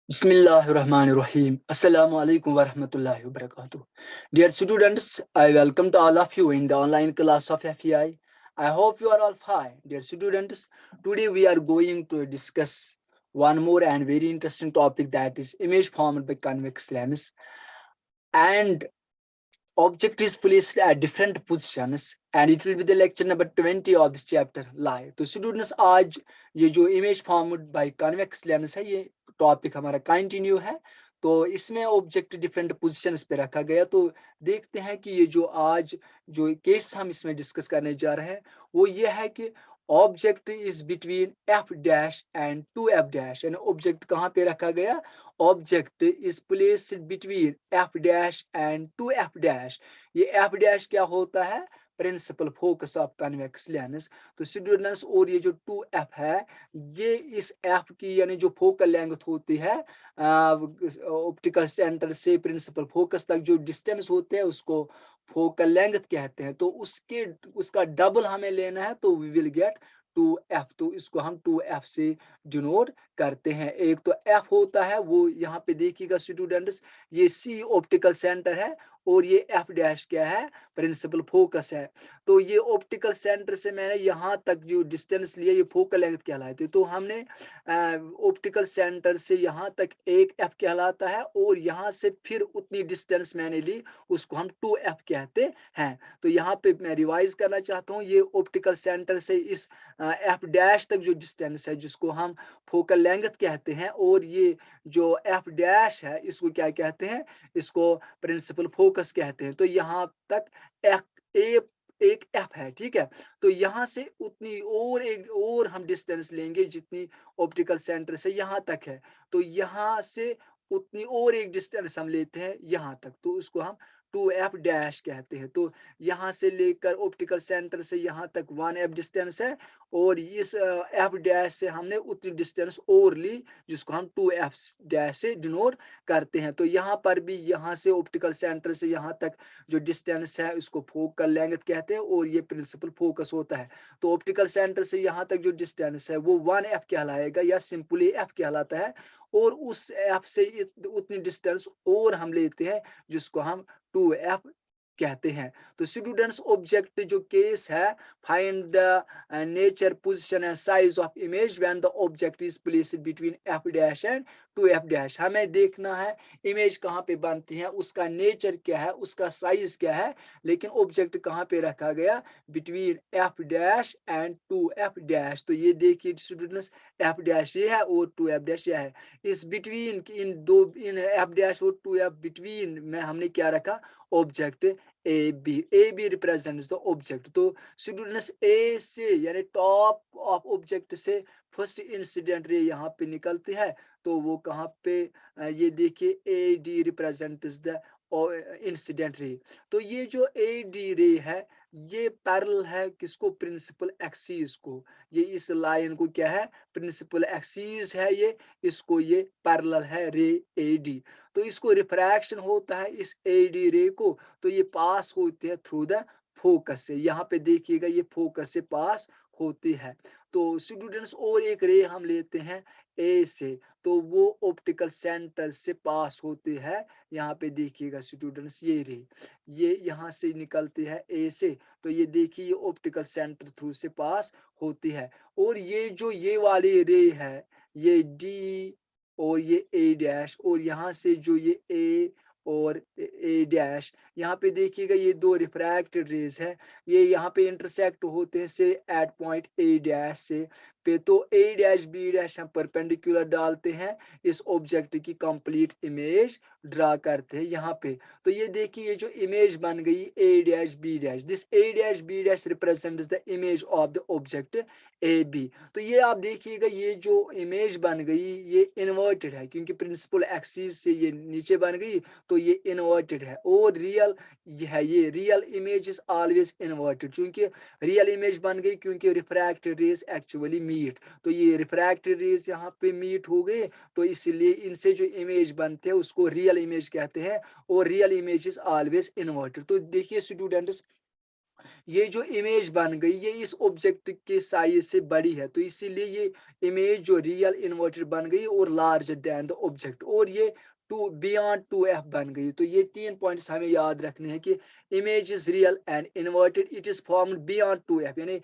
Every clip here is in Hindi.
Bismillahirrahmanirrahim. Assalamu alaikum warahmatullahi wabarakatuh. Dear students, I welcome to all of you in the online class of FEI. I hope you are all fine. Dear students, today we are going to discuss one more and very interesting topic, that is image formed by convex lens. And object is placed at different positions, and it will be the lecture number 20 of this chapter live. तो स्टूडेंट्स, आज ये जो image formed by convex lens है, ये टॉपिक हमारा कंटिन्यू है। तो इसमें ऑब्जेक्ट डिफरेंट पोजीशंस पे रखा गया। तो देखते हैं कि ये जो आज जो केस हम इसमें डिस्कस करने जा रहे हैं वो ये है कि object is between F dash and two F dash. यानी ऑब्जेक्ट कहाँ पे रखा गया? Object is placed between F dash and two F dash. ये एफ डैश क्या होता है? Principal focus of convex lens. तो स्टूडेंट्स, और ये जो टू एफ है, ये इस एफ की यानी जो फोकल लेंथ होती है ऑप्टिकल सेंटर से प्रिंसिपल फोकस तक जो डिस्टेंस होते हैं उसको फोकल लेंथ कहते हैं। तो उसका डबल हमें लेना है, तो वी विल गेट 2f। तो इसको हम 2f से डिनोट करते हैं। एक तो f होता है, वो यहाँ पे देखिएगा स्टूडेंट्स, ये c ऑप्टिकल सेंटर है और ये f डैश क्या है? प्रिंसिपल फोकस है। तो ये ऑप्टिकल सेंटर से मैंने यहाँ तक जो डिस्टेंस लिया, ये फोकल लेंथ कहलाती है। तो हमने ऑप्टिकल सेंटर से यहाँ तक एक f कहलाता है, और यहाँ से फिर उतनी डिस्टेंस मैंने ली, उसको हम 2f कहते हैं। तो यहाँ पे मैं रिवाइज करना चाहता हूँ, ये ऑप्टिकल सेंटर से इस एफ डैश तक जो डिस्टेंस है, जिसको हम फोकल लेंथ कहते हैं, और ये जो एफ डैश है इसको क्या कहते हैं? इसको प्रिंसिपल फोकस कहते हैं। तो यहाँ तक एक एफ है, ठीक है। तो यहाँ से उतनी और एक और हम डिस्टेंस लेंगे जितनी ऑप्टिकल सेंटर से यहाँ तक है। तो यहाँ से उतनी और एक डिस्टेंस हम लेते हैं यहाँ तक, तो उसको हम 2f डैश कहते हैं। तो यहाँ से लेकर ऑप्टिकल सेंटर से यहाँ तक 1f डिस्टेंस है, और इस f डैश से हमने उतनी डिस्टेंस और ली, जिसको हम 2f डैश से डिनोट करते हैं। तो यहाँ पर भी यहाँ से ऑप्टिकल सेंटर से यहाँ तक जो डिस्टेंस है उसको फोकल लेंथ कहते हैं, और ये प्रिंसिपल फोकस होता है। तो ऑप्टिकल सेंटर से यहाँ तक जो डिस्टेंस है वो 1f कहलाएगा, या सिंपली f कहलाता है। और उस f से उतनी डिस्टेंस और हम लेते हैं, जिसको हम 2f कहते हैं। तो स्टूडेंट्स, ऑब्जेक्ट जो केस है, find the nature, position and size of image when the object is placed between F dash and 2f dash. हमें देखना है इमेज कहाँ पे बनती है, उसका नेचर क्या है, उसका साइज क्या है, लेकिन ऑब्जेक्ट कहाँ पे रखा गया? Between F dash and 2f dash. तो ये देखिए स्टूडेंट्स, एफ डैश ये है और 2f डैश ये है। इस बिटवीन इन एफ डैश और 2f बिटवीन में हमने क्या रखा? Object A B represents the object. तो स्टूडेंट्स, ए से यानी टॉप ऑफ ऑब्जेक्ट से फर्स्ट इंसिडेंट रे यहाँ पे निकलती है, तो वो कहाँ पे? ये देखिए, ए डी रिप्रेजेंट्स द इंसिडेंट रे। तो ये जो ए डी रे है, ये पैरेलल है किसको? प्रिंसिपल एक्सिस को। ये इस लाइन को क्या है? प्रिंसिपल एक्सिस है ये, इसको ये पैरेलल है रे ए डी। तो इसको रिफ्रैक्शन होता है इस ए डी रे को, तो ये पास होती है थ्रू द फोकस से। यहाँ पे देखिएगा, ये फोकस से पास होती है। तो स्टूडेंट्स, और एक रे हम लेते हैं ए से, तो वो ऑप्टिकल सेंटर से पास होती है। यहाँ पे देखिएगा स्टूडेंट्स, ये रे ये यहाँ से निकलती है ए से, तो ये देखिए ये ऑप्टिकल सेंटर थ्रू से पास होती है। और ये जो ये वाली रे है, ये डी और ये ए डैश, और यहाँ से जो ये ए और ए डैश, यहाँ पे देखिएगा ये दो रिफ्रैक्टेड रेज है, ये यहाँ पे इंटरसेक्ट होते हैं से एट पॉइंट ए डैश से पे। तो ए डैश बी डैश हम परपेंडिकुलर डालते हैं, इस ऑब्जेक्ट की कंप्लीट इमेज ड्रा करते हैं यहाँ पे। तो ये देखिए, ये जो इमेज बन गई A dash B dash, this A dash B dash represents the image of the object A B. तो ये आप देखिएगा, ये जो इमेज बन गई ये इन्वर्टेड है, क्योंकि प्रिंसिपल एक्सिस से ये नीचे बन गई, तो ये इन्वर्टेड है। और रियल ये real image is always inverted, क्योंकि रियल इमेज बन गई क्योंकि रिफ्रैक्टेड रेज एक्चुअली मीट। तो ये रिफ्रैक्टेड रेज यहाँ पे मीट हो गए, तो इसलिए इनसे जो इमेज बनते हैं उसको रियल इमेज कहते हैं, और real image is always inverted. तो देखिए स्टूडेंट्स, ये जो इमेज बन गई ये इस ऑब्जेक्ट के साइज से बड़ी है, तो इसीलिए ये इमेज जो रियल इन्वर्टेड बन गई और लार्जर देन द ऑब्जेक्ट, और ये टू बियॉन्ड 2f बन गई। तो ये 3 पॉइंट्स हमें याद रखने हैं कि image is real and inverted, it is formed beyond 2f, यानी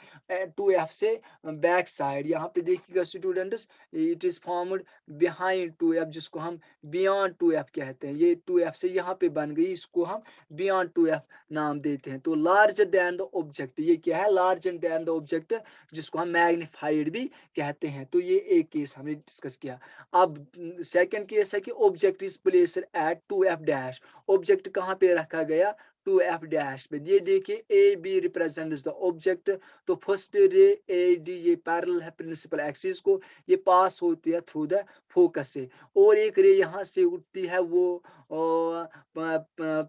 2f से बैक साइड। यहाँ पे देखिएगा students, it is formed behind 2f, जिसको हम बियॉन्ड 2f कहते हैं। ये 2f से यहाँ पे बन गई, इसको हम बियॉन्ड 2f नाम देते हैं। तो लार्जर देन द ऑब्जेक्ट, ये क्या है? लार्जर देन द ऑब्जेक्ट, जिसको हम मैग्नीफाइड भी कहते हैं। तो ये एक केस हमने डिस्कस किया। अब सेकंड केस है कि object is placed at 2f dash, object कहाँ पे रखा गया? 2f डैश पे। ये देखिए A B represents the object. तो फर्स्ट रे ए डी ये पैरेलल है प्रिंसिपल एक्सिस को, ये पास होती है थ्रू द फोकस से, और एक रे यहाँ से उठती है, वो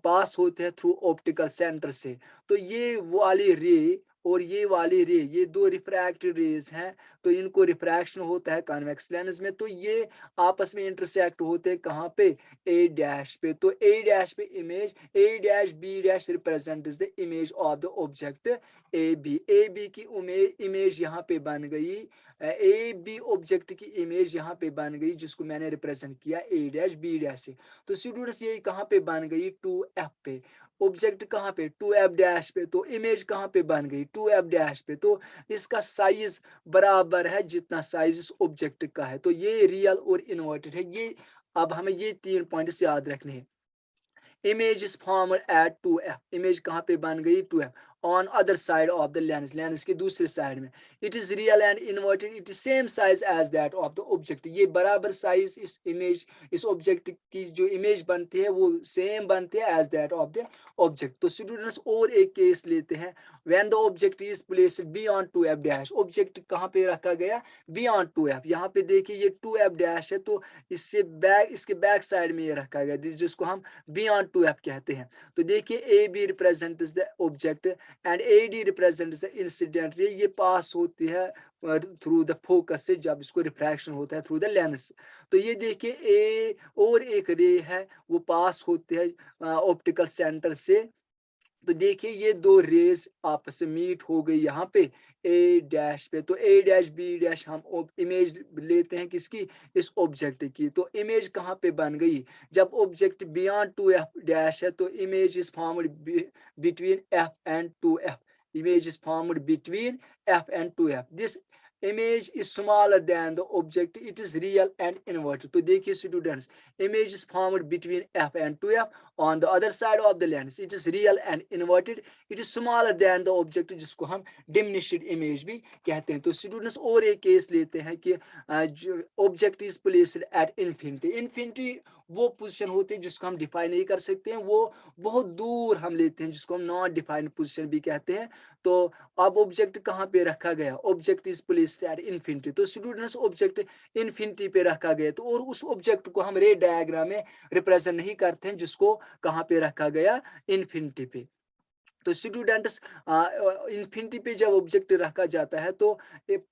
पास होते हैं थ्रू ऑप्टिकल सेंटर से। तो ये वाली रे और ये वाली रे, ये दो रिफ्रैक्टेड रेज हैं, तो इनको रिफ्रैक्शन होता है कॉन्वेक्स लेंस में, तो ये आपस में इंटरसेक्ट होते हैं कहाँ पे? ए डैश पे। तो ए डैश पे image A dash B dash represent is the image of the object A B की इमेज यहाँ पे बन गई, ए बी ऑब्जेक्ट की इमेज यहाँ पे बन गई, जिसको मैंने रिप्रेजेंट किया ए डैश बी डैश से। तो स्टूडेंट्स ये कहाँ पे बन गई? 2f पे। ऑब्जेक्ट कहाँ पे? 2f डैश पे। तो इमेज कहाँ पे बन गई? 2f डैश पे। तो इसका साइज बराबर है जितना साइज इस ऑब्जेक्ट का है। तो ये रियल और इन्वर्टेड है। ये अब हमें ये 3 पॉइंट्स याद रखने हैं। Image is formed at 2f, image कहाँ पे बन गई? 2f on other side of the lens, lens की दूसरे साइड में। It is real and inverted, it is same size as that of the object, ये बराबर साइज इस इमेज, इस ऑब्जेक्ट की जो इमेज बनती है वो सेम बनती है as that of the object. तो स्टूडेंट्स और एक केस लेते हैं, when the object is placed beyond 2f dash, object कहाँ पे रखा गया? Beyond 2f। यहाँ पे देखिए ये 2f डैश है, तो इससे बैक, इसके बैक साइड में ये रखा गया, जिसको हम बियॉन्ड 2f कहते हैं। तो देखिए A B represents the object and A D represents the incident ray, ये पास होती है थ्रू द फोकस से, जब इसको रिफ्रैक्शन होता है थ्रू द लेंस। तो ये देखिए ए और एक रे है, वो पास होते हैं ऑप्टिकल सेंटर से। तो देखिए ये दो रेज आपस में मीट हो गई यहाँ पे ए डैश पे। तो ए डैश बी डैश हम इमेज लेते हैं किसकी? इस ऑब्जेक्ट की। तो इमेज कहाँ पे बन गई? जब ऑब्जेक्ट बियॉन्ड 2f डैश है, तो image is formed between f and 2f, image is formed between f and 2f, this image is smaller than the object, it is real and inverted। तो देखिए students, image is formed between f and 2f on the other side of the lens, it is real and inverted, it is smaller than the object, जिसको हम diminished image भी कहते हैं। तो स्टूडेंट्स और एक केस लेते हैं कि object is placed at infinity, infinity वो पोजीशन होती है जिसको हम डिफाइन नहीं कर सकते हैं, वो बहुत दूर हम लेते हैं, जिसको हम नॉन डिफाइंड पोजीशन भी कहते हैं। तो अब ऑब्जेक्ट कहाँ पे रखा गया? Object is placed at infinity. तो स्टूडेंट्स ऑब्जेक्ट इन्फिनिटी पे रखा गया, तो और उस ऑब्जेक्ट को हम रे डायग्राम में रिप्रेजेंट नहीं करते हैं, जिसको कहाँ पे रखा गया? इन्फिनिटी पे। तो स्टूडेंट्स इन्फिनिटी पे जब ऑब्जेक्ट रखा जाता है, तो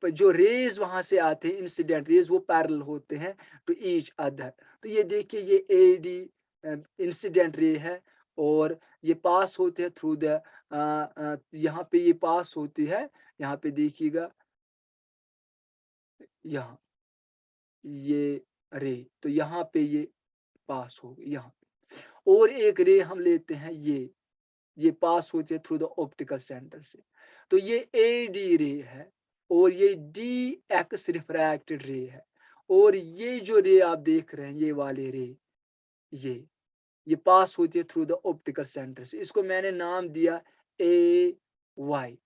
जो रेज वहां से आते हैं, इंसिडेंट रेज, वो पैरेलल होते हैं टू ईच अदर। तो ये देखिए ये ए डी इंसिडेंट रे है, और ये पास होते हैं थ्रू द, यहाँ पे ये पास होती है, यहाँ पे देखिएगा, यहाँ ये रे, तो यहाँ पे ये पास हो गई यहाँ पे। और एक रे हम लेते हैं, ये पास होती है थ्रू द ऑप्टिकल सेंटर से। तो ये ए डी रे है, और ये डी एक्स रिफ्रैक्टेड रे है, और ये जो रे आप देख रहे हैं, ये वाले रे, ये ये पास होती है थ्रू द ऑप्टिकल सेंटर से, इसको मैंने नाम दिया ए वाई,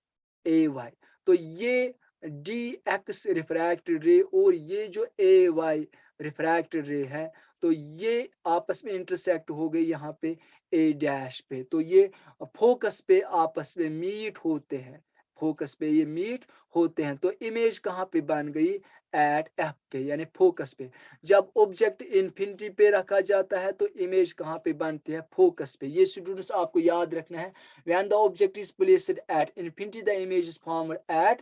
ए वाई। तो ये डी एक्स रिफ्रैक्टेड रे और ये जो ए वाई रिफ्रैक्टेड रे है, तो ये आपस में इंटरसेक्ट हो गई यहाँ पे ए डैश पे। तो ये फोकस पे आपस में मीट होते हैं, फोकस पे ये मीट होते हैं। तो इमेज कहाँ पे बन गई? एट एफ पे, यानी फोकस पे। जब ऑब्जेक्ट इन्फिनिटी पे रखा जाता है, तो इमेज कहाँ पे बनती है? फोकस पे। ये स्टूडेंट्स आपको याद रखना है, when the object is placed at infinity the image is formed at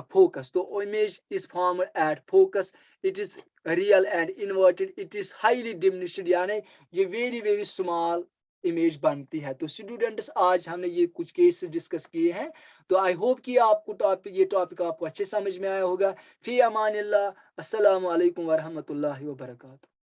focus। तो image is formed at focus, it is real and inverted, it is highly diminished, यानी ये very very small इमेज बनती है। तो स्टूडेंट्स आज हमने ये कुछ केसेस डिस्कस किए हैं। तो आई होप कि आपको ये टॉपिक आपको अच्छे समझ में आया होगा। फी अमानिल्लाह। अस्सलामु अलैकुम व रहमतुल्लाहि व बरकातहू।